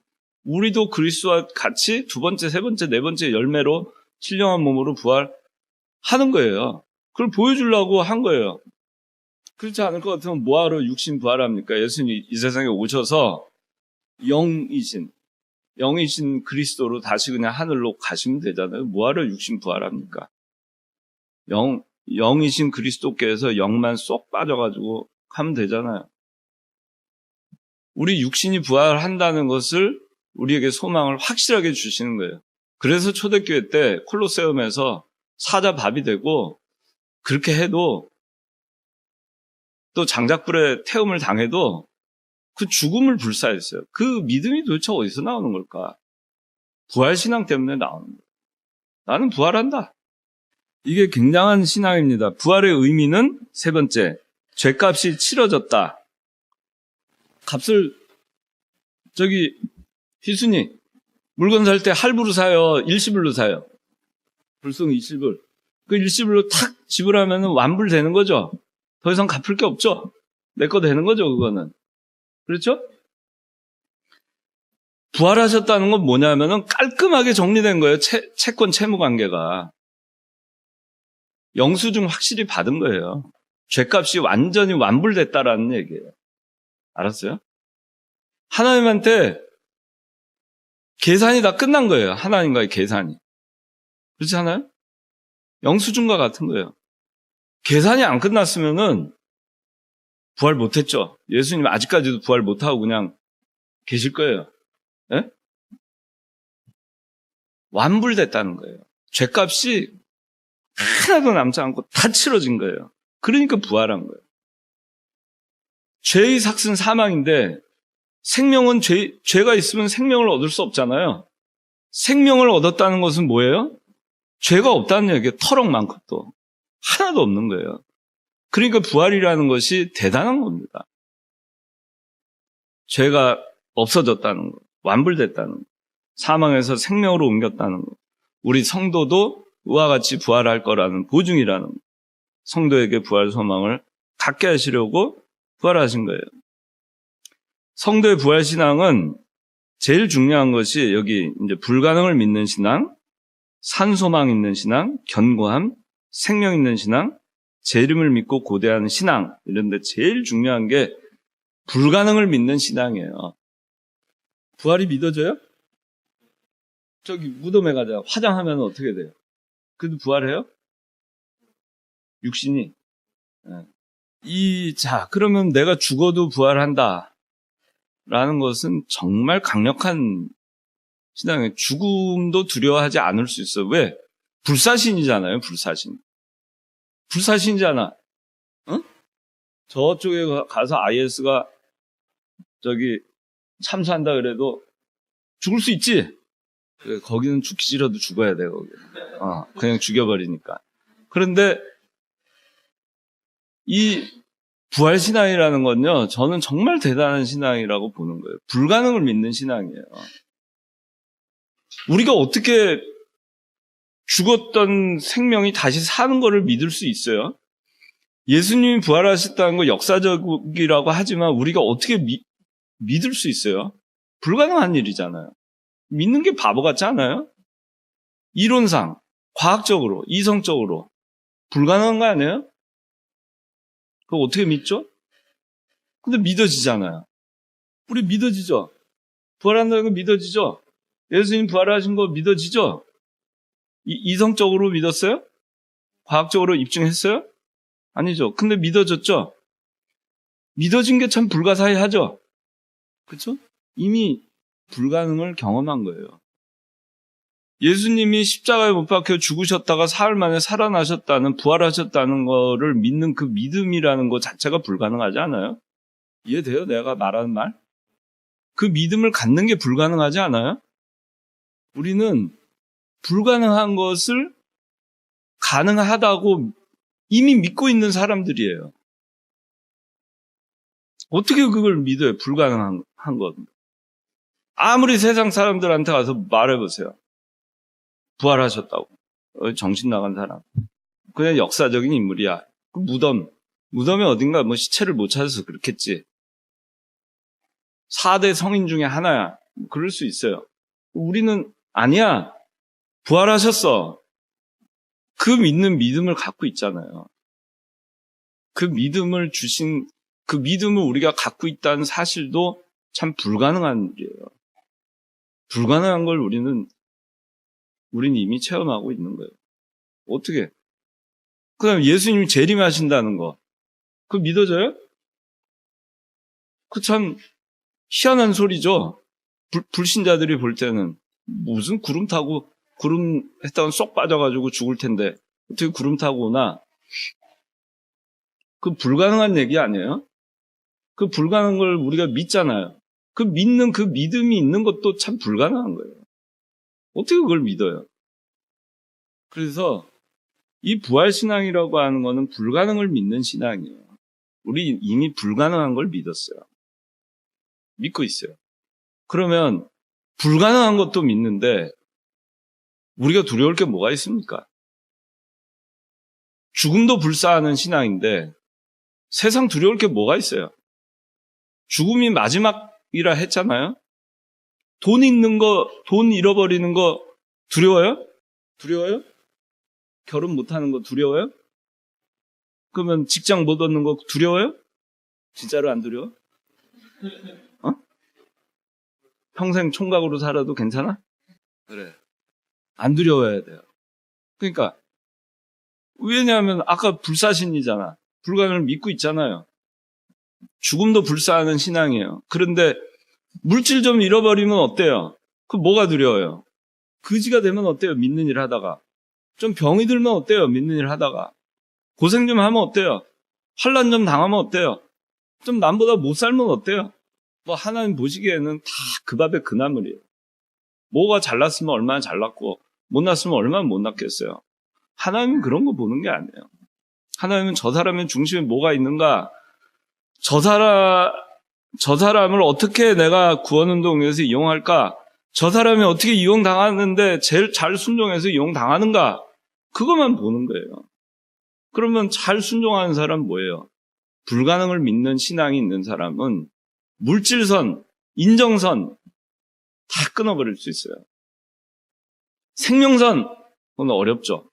우리도 그리스도와 같이 두 번째, 세 번째, 네 번째 열매로 신령한 몸으로 부활하는 거예요. 그걸 보여주려고 한 거예요. 그렇지 않을 것 같으면 뭐하러 육신 부활합니까? 예수님이 이 세상에 오셔서 영이신 그리스도로 다시 그냥 하늘로 가시면 되잖아요. 뭐하러 육신 부활합니까? 영이신 그리스도께서 영만 쏙 빠져가지고 하면 되잖아요. 우리 육신이 부활한다는 것을 우리에게 소망을 확실하게 주시는 거예요. 그래서 초대교회 때 콜로세움에서 사자 밥이 되고, 그렇게 해도 또 장작불에 태움을 당해도 그 죽음을 불사했어요. 그 믿음이 도대체 어디서 나오는 걸까? 부활신앙 때문에 나오는 거예요. 나는 부활한다. 이게 굉장한 신앙입니다. 부활의 의미는 세 번째, 죗값이 치러졌다. 값을, 희순이, 물건 살 때 할부로 사요? 일시불로 사요? 불송 일시불. 그 일시불로 탁 지불하면 완불되는 거죠? 더 이상 갚을 게 없죠? 내 거 되는 거죠, 그거는. 그렇죠? 부활하셨다는 건 뭐냐면은 깔끔하게 정리된 거예요. 채권 채무 관계가. 영수증 확실히 받은 거예요. 죗값이 완전히 완불됐다라는 얘기예요. 알았어요? 하나님한테 계산이 다 끝난 거예요. 하나님과의 계산이. 그렇지 않아요? 영수증과 같은 거예요. 계산이 안 끝났으면은 부활 못했죠. 예수님 아직까지도 부활 못하고 그냥 계실 거예요. 예? 완불됐다는 거예요. 죗값이 하나도 남지 않고 다 치러진 거예요. 그러니까 부활한 거예요. 죄의 삭은 사망인데, 생명은 죄가 있으면 생명을 얻을 수 없잖아요. 생명을 얻었다는 것은 뭐예요? 죄가 없다는 얘기예요. 터럭만큼 또. 하나도 없는 거예요. 그러니까 부활이라는 것이 대단한 겁니다. 죄가 없어졌다는 거, 완불됐다는 거, 사망에서 생명으로 옮겼다는 거, 우리 성도도 이와 같이 부활할 거라는 보증이라는 거, 성도에게 부활 소망을 갖게 하시려고 부활하신 거예요. 성도의 부활 신앙은 제일 중요한 것이 여기 이제 불가능을 믿는 신앙, 산소망 있는 신앙, 견고함, 생명 있는 신앙, 재림을 믿고 고대하는 신앙, 이런데 제일 중요한 게 불가능을 믿는 신앙이에요. 부활이 믿어져요? 저기 무덤에 가자. 화장하면 어떻게 돼요? 그래도 부활해요? 육신이. 그러면 내가 죽어도 부활한다. 라는 것은 정말 강력한 신앙이에요. 죽음도 두려워하지 않을 수 있어요. 왜? 불사신이잖아요, 불사신. 불사신이잖아. 응? 저쪽에 가서 IS가 참수한다 그래도 죽을 수 있지? 거기는 죽기 싫어도 죽어야 돼, 거기. 그냥 죽여버리니까. 그런데 이 부활신앙이라는 건요, 저는 정말 대단한 신앙이라고 보는 거예요. 불가능을 믿는 신앙이에요. 우리가 어떻게 죽었던 생명이 다시 사는 거를 믿을 수 있어요? 예수님이 부활하셨다는 거 역사적이라고 하지만 우리가 어떻게 믿을 수 있어요? 불가능한 일이잖아요. 믿는 게 바보 같지 않아요? 이론상, 과학적으로, 이성적으로 불가능한 거 아니에요? 그거 어떻게 믿죠? 근데 믿어지잖아요. 우리 믿어지죠? 부활한다는 거 믿어지죠? 예수님 부활하신 거 믿어지죠? 이성적으로 믿었어요? 과학적으로 입증했어요? 아니죠. 근데 믿어졌죠? 믿어진 게 참 불가사의하죠? 그렇죠? 이미 불가능을 경험한 거예요. 예수님이 십자가에 못 박혀 죽으셨다가 사흘 만에 살아나셨다는, 부활하셨다는 거를 믿는 그 믿음이라는 것 자체가 불가능하지 않아요? 이해돼요? 내가 말하는 말? 그 믿음을 갖는 게 불가능하지 않아요? 우리는 불가능한 것을 가능하다고 이미 믿고 있는 사람들이에요. 어떻게 그걸 믿어요? 불가능한 것. 아무리 세상 사람들한테 가서 말해보세요. 부활하셨다고. 정신 나간 사람. 그냥 역사적인 인물이야. 그 무덤에 어딘가 시체를 못 찾아서 그렇겠지. 4대 성인 중에 하나야. 그럴 수 있어요. 우리는 아니야. 부활하셨어. 그 믿는 믿음을 갖고 있잖아요. 그 믿음을 우리가 갖고 있다는 사실도 참 불가능한 일이에요. 불가능한 걸 우리는 이미 체험하고 있는 거예요. 어떻게? 그 다음에 예수님이 재림하신다는 거. 그거 믿어져요? 그 참 희한한 소리죠. 불신자들이 볼 때는 무슨 구름 했다가 쏙 빠져가지고 죽을 텐데 어떻게 구름 타고 오나? 그 불가능한 얘기 아니에요? 그 불가능한 걸 우리가 믿잖아요. 그 믿는 그 믿음이 있는 것도 참 불가능한 거예요. 어떻게 그걸 믿어요? 그래서 이 부활신앙이라고 하는 거는 불가능을 믿는 신앙이에요. 우리 이미 불가능한 걸 믿었어요. 믿고 있어요. 그러면 불가능한 것도 믿는데 우리가 두려울 게 뭐가 있습니까? 죽음도 불사하는 신앙인데 세상 두려울 게 뭐가 있어요? 죽음이 마지막이라 했잖아요. 돈 잃어버리는 거 두려워요? 두려워요? 결혼 못하는 거 두려워요? 그러면 직장 못 얻는 거 두려워요? 진짜로 안 두려워? 평생 총각으로 살아도 괜찮아? 그래. 안 두려워야 돼요. 그러니까 왜냐하면 아까 불사신이잖아. 불가능을 믿고 있잖아요. 죽음도 불사하는 신앙이에요. 그런데 물질 좀 잃어버리면 어때요? 그 뭐가 두려워요? 거지가 되면 어때요? 믿는 일 하다가. 좀 병이 들면 어때요? 믿는 일 하다가. 고생 좀 하면 어때요? 환난 좀 당하면 어때요? 좀 남보다 못 살면 어때요? 하나님 보시기에는 다 그 밥에 그 나물이에요. 뭐가 잘났으면 얼마나 잘났고 못났으면 얼마나 못났겠어요. 하나님은 그런 거 보는 게 아니에요. 하나님은 저 사람의 중심에 뭐가 있는가, 저 사람을 어떻게 내가 구원운동에서 이용할까, 저 사람이 어떻게 이용당하는데 제일 잘 순종해서 이용당하는가, 그것만 보는 거예요. 그러면 잘 순종하는 사람은 뭐예요? 불가능을 믿는 신앙이 있는 사람은 물질선, 인정선 다 끊어버릴 수 있어요. 생명선, 그건 어렵죠.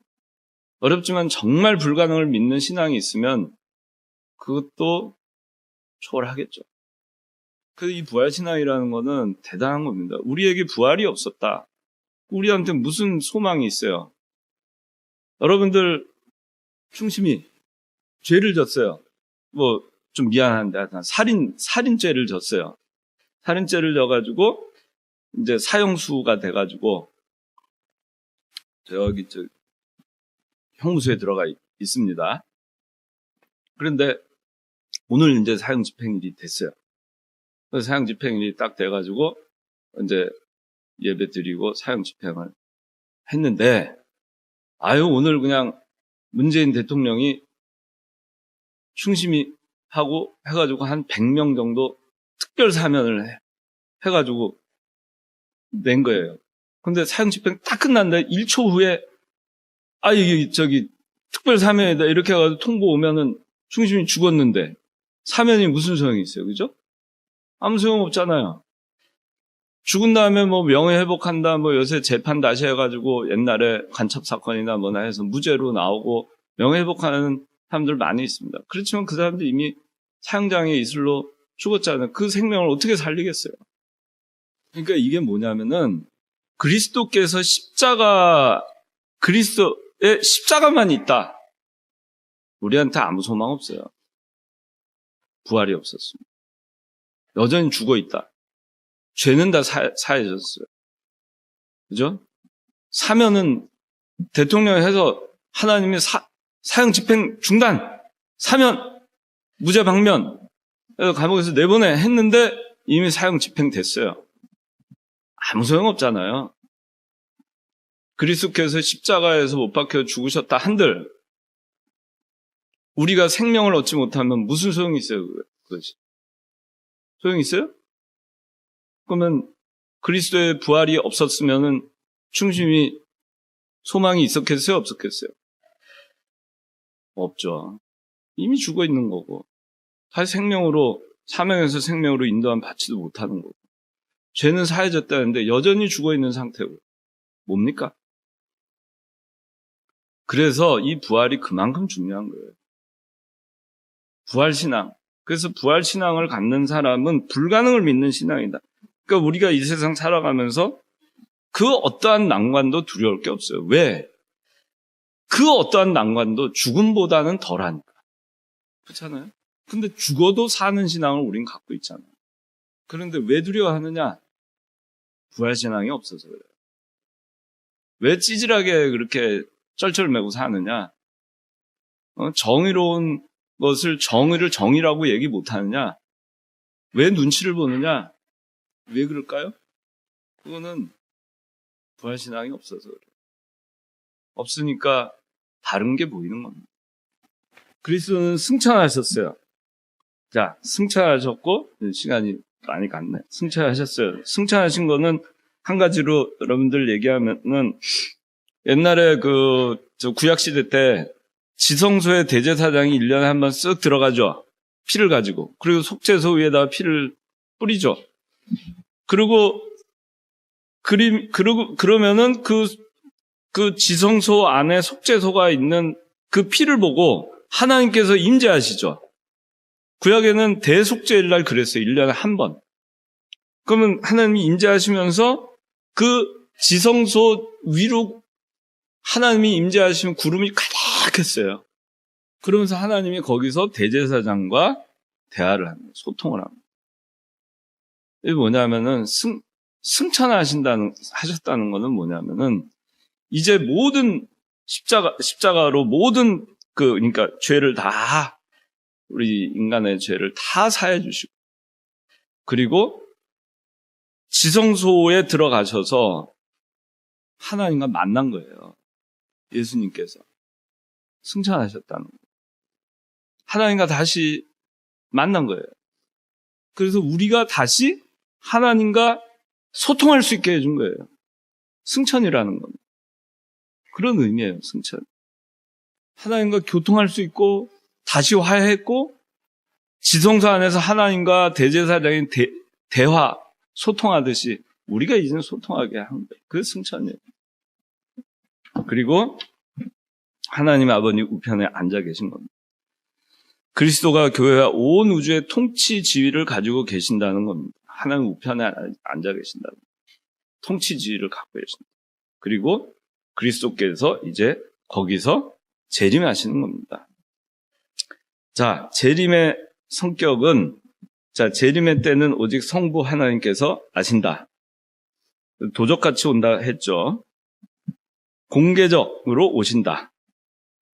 어렵지만 정말 불가능을 믿는 신앙이 있으면 그것도 초월하겠죠. 그래서 이 부활신앙이라는 거는 대단한 겁니다. 우리에게 부활이 없었다. 우리한테 무슨 소망이 있어요? 여러분들 충심이 죄를 졌어요. 좀 미안한데 살인죄를 졌어요. 살인죄를 져가지고 이제 사형수가 돼가지고 형무소에 들어가 있습니다. 그런데 오늘 이제 사형 집행일이 됐어요. 그래서 사형 집행일이 딱 돼가지고 이제 예배 드리고 사형 집행을 했는데, 오늘 그냥 문재인 대통령이 충심히 하고 해가지고 한 100명 정도 특별 사면을 해가지고 낸 거예요. 근데 사형 집행 딱 끝났는데 1초 후에 이게 특별 사면이다 이렇게 해가지고 통보 오면은 충심이 죽었는데 사면이 무슨 소용이 있어요, 그죠? 아무 소용 없잖아요. 죽은 다음에 뭐 명예 회복한다, 뭐 요새 재판 다시 해가지고 옛날에 간첩 사건이나 뭐나 해서 무죄로 나오고 명예 회복하는 사람들 많이 있습니다. 그렇지만 그 사람들 이미 사형장애 이슬로 죽었잖아요. 그 생명을 어떻게 살리겠어요? 그러니까 이게 뭐냐면은 그리스도께서 그리스도의 십자가만 있다. 우리한테 아무 소망 없어요. 부활이 없었습니다. 여전히 죽어 있다. 죄는 다 사해졌어요. 그죠? 사면은 대통령이 해서 하나님이 사형 집행 중단, 사면, 무죄 방면, 감옥에서 내보내 했는데 이미 사형 집행됐어요. 아무 소용 없잖아요. 그리스도께서 십자가에서 못 박혀 죽으셨다 한들 우리가 생명을 얻지 못하면 무슨 소용이 있어요? 그것이 소용이 있어요? 그러면 그리스도의 부활이 없었으면은 충심이 소망이 있었겠어요? 없었겠어요? 없죠. 이미 죽어 있는 거고 다시 사명에서 생명으로 인도함 받지도 못하는 거고 죄는 사해졌다는데 여전히 죽어 있는 상태고 뭡니까? 그래서 이 부활이 그만큼 중요한 거예요. 부활신앙. 그래서 부활신앙을 갖는 사람은 불가능을 믿는 신앙이다. 그러니까 우리가 이 세상 살아가면서 그 어떠한 난관도 두려울 게 없어요. 왜? 그 어떠한 난관도 죽음보다는 덜하니까. 그렇잖아요? 근데 죽어도 사는 신앙을 우린 갖고 있잖아요. 그런데 왜 두려워하느냐? 부활신앙이 없어서 그래요. 왜 찌질하게 그렇게 쩔쩔매고 사느냐? 정의로운 것을 정의를 정의라고 얘기 못하느냐? 왜 눈치를 보느냐? 왜 그럴까요? 그거는 부활신앙이 없어서 그래요. 없으니까 다른 게 보이는 겁니다. 그리스도는 승천하셨어요. 자, 승천하셨고 시간이 많이 갔네. 승천하셨어요. 승천하신 거는 한 가지로 여러분들 얘기하면은 옛날에 구약시대 때 지성소에 대제사장이 1년에 한 번 쓱 들어가죠. 피를 가지고. 그리고 속죄소 위에다가 피를 뿌리죠. 그러면은 그 지성소 안에 속죄소가 있는 그 피를 보고 하나님께서 임재하시죠. 구약에는 대속죄일 날 그랬어요. 1년에 한 번. 그러면 하나님이 임재하시면서 그 지성소 위로 하나님이 임재하시면 구름이 가득했어요. 그러면서 하나님이 거기서 대제사장과 대화를 합니다. 소통을 합니다. 이게 뭐냐면은 하셨다는 거는 뭐냐면은 이제 모든 십자가로 모든 그러니까 죄를 다 우리 인간의 죄를 다 사해 주시고 그리고 지성소에 들어가셔서 하나님과 만난 거예요. 예수님께서 승천하셨다는 거예요. 하나님과 다시 만난 거예요. 그래서 우리가 다시 하나님과 소통할 수 있게 해준 거예요. 승천이라는 겁니다. 그런 의미예요, 승천. 하나님과 교통할 수 있고 다시 화해했고 지성소 안에서 하나님과 대제사장이 대화, 소통하듯이 우리가 이제는 소통하게 한 거예요. 그게 승천이에요. 그리고 하나님 아버님 우편에 앉아 계신 겁니다. 그리스도가 교회와 온 우주의 통치 지위를 가지고 계신다는 겁니다. 하나님 우편에 앉아 계신다는 겁니다. 통치 지위를 갖고 계신다. 그리고 그리스도께서 이제 거기서 재림하시는 겁니다. 자, 재림의 성격은 재림의 때는 오직 성부 하나님께서 아신다. 도적같이 온다 했죠. 공개적으로 오신다.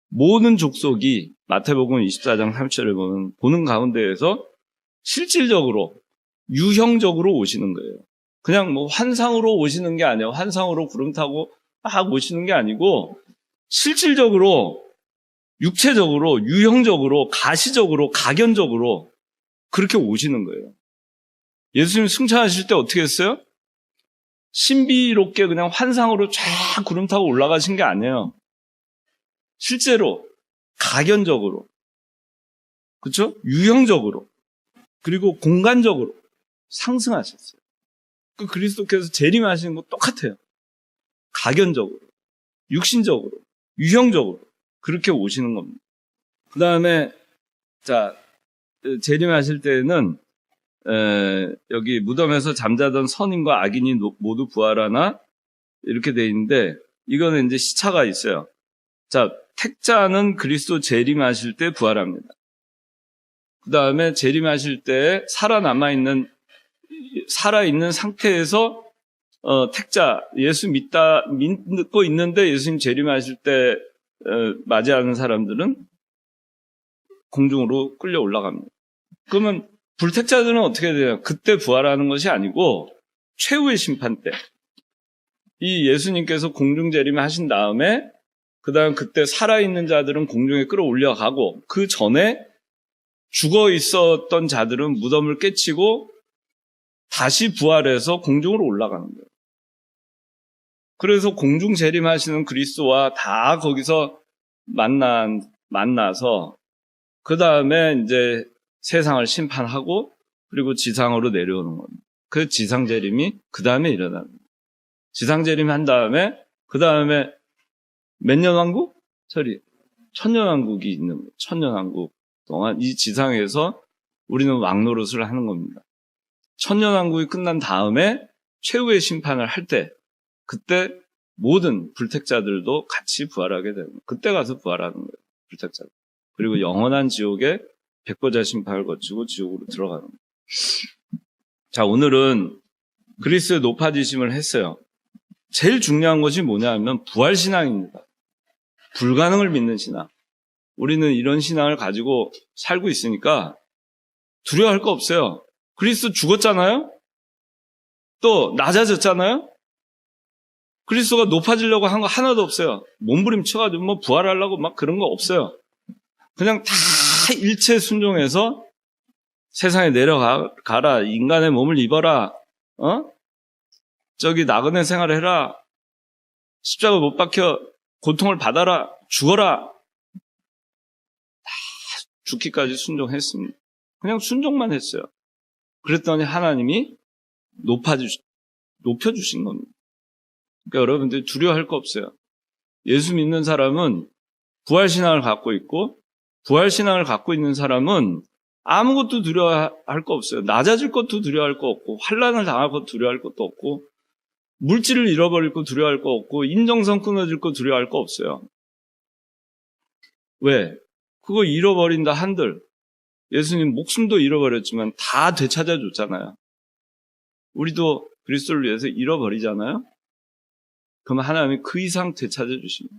모든 족속이 마태복음 24장 30절에 보는 가운데에서 실질적으로 유형적으로 오시는 거예요. 그냥 뭐 환상으로 오시는 게 아니에요. 환상으로 구름 타고 막 오시는 게 아니고 실질적으로 육체적으로 유형적으로 가시적으로 각연적으로 그렇게 오시는 거예요. 예수님 승천하실 때 어떻게 했어요? 신비롭게 그냥 환상으로 쫙 구름 타고 올라가신 게 아니에요. 실제로 각연적으로, 그렇죠? 유형적으로, 그리고 공간적으로 상승하셨어요. 그 그리스도께서 재림하시는 거 똑같아요. 각연적으로, 육신적으로, 유형적으로 그렇게 오시는 겁니다. 그 다음에 자 재림하실 때는 여기 무덤에서 잠자던 선인과 악인이 모두 부활하나 이렇게 돼 있는데 이거는 이제 시차가 있어요. 자, 택자는 그리스도 재림하실 때 부활합니다. 그 다음에 재림하실 때 살아있는 상태에서 택자, 예수 믿고 있는데 예수님 재림하실 때 맞이하는 사람들은 공중으로 끌려 올라갑니다. 그러면 불택자들은 어떻게 돼요? 그때 부활하는 것이 아니고 최후의 심판 때 이 예수님께서 공중 재림하신 다음에 그 다음 그때 살아있는 자들은 공중에 끌어올려가고 그 전에 죽어 있었던 자들은 무덤을 깨치고 다시 부활해서 공중으로 올라가는 거예요. 그래서 공중 재림하시는 그리스도와 다 거기서 만나서 그 다음에 이제 세상을 심판하고 그리고 지상으로 내려오는 겁니다. 그 지상 재림이 그 다음에 일어납니다. 지상 재림 한 다음에 그 다음에 몇 년 왕국? 천년 왕국이 있는 거예요. 천년 왕국 동안 이 지상에서 우리는 왕노릇을 하는 겁니다. 천년 왕국이 끝난 다음에 최후의 심판을 할 때 그때 모든 불택자들도 같이 부활하게 됩니다. 그때 가서 부활하는 거예요. 불택자들. 그리고 영원한 지옥에 백보자 심판을 거치고 지옥으로 들어가는 거예요. 자, 오늘은 그리스도의 높아지심을 했어요. 제일 중요한 것이 뭐냐 하면 부활신앙입니다. 불가능을 믿는 신앙. 우리는 이런 신앙을 가지고 살고 있으니까 두려워할 거 없어요. 그리스도 죽었잖아요? 또 낮아졌잖아요? 그리스도가 높아지려고 한 거 하나도 없어요. 몸부림쳐가지고 뭐 부활하려고 막 그런 거 없어요. 그냥 다 일체 순종해서 세상에 내려가라. 인간의 몸을 입어라. 저기 나그네 생활을 해라. 십자가 못 박혀 고통을 받아라. 죽어라. 다 죽기까지 순종했습니다. 그냥 순종만 했어요. 그랬더니 하나님이 높여주신 겁니다. 그러니까 여러분들 두려워할 거 없어요. 예수 믿는 사람은 부활신앙을 갖고 있고 부활신앙을 갖고 있는 사람은 아무것도 두려워할 거 없어요. 낮아질 것도 두려워할 거 없고 환난을 당할 것도 두려워할 것도 없고 물질을 잃어버릴 거 두려워할 거 없고 인정성 끊어질 거 두려워할 거 없어요. 왜? 그거 잃어버린다 한들 예수님 목숨도 잃어버렸지만 다 되찾아줬잖아요. 우리도 그리스도를 위해서 잃어버리잖아요. 그럼 하나님이 그 이상 되찾아주십니다.